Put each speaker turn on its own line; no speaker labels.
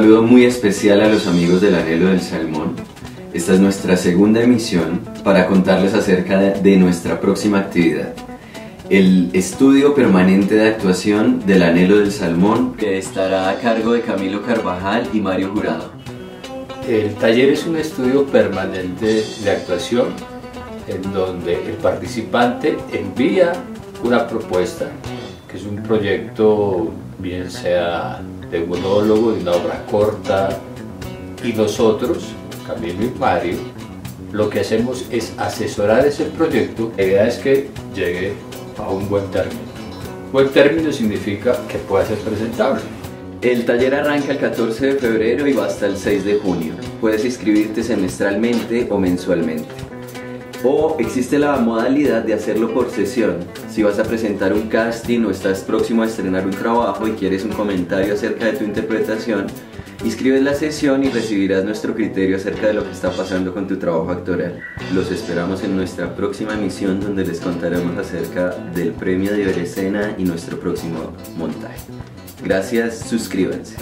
saludo muy especial a los amigos del Anhelo del Salmón. Esta es nuestra segunda emisión para contarles acerca de nuestra próxima actividad. El estudio permanente de actuación del Anhelo del Salmón, que estará a cargo de Camilo Carvajal y Mario Jurado.
El taller es un estudio permanente de actuación en donde el participante envía una propuesta, que es un proyecto, bien sea de un monólogo, de una obra corta, y nosotros, Camilo y Mario, lo que hacemos es asesorar ese proyecto. La idea es que llegue a un buen término. Buen término significa que pueda ser presentable.
El taller arranca el 14 de febrero y va hasta el 6 de junio. Puedes inscribirte semestralmente o mensualmente. O existe la modalidad de hacerlo por sesión. Si vas a presentar un casting o estás próximo a estrenar un trabajo y quieres un comentario acerca de tu interpretación, inscribes la sesión y recibirás nuestro criterio acerca de lo que está pasando con tu trabajo actoral. Los esperamos en nuestra próxima emisión, donde les contaremos acerca del premio de Iberescena y nuestro próximo montaje. Gracias, suscríbanse.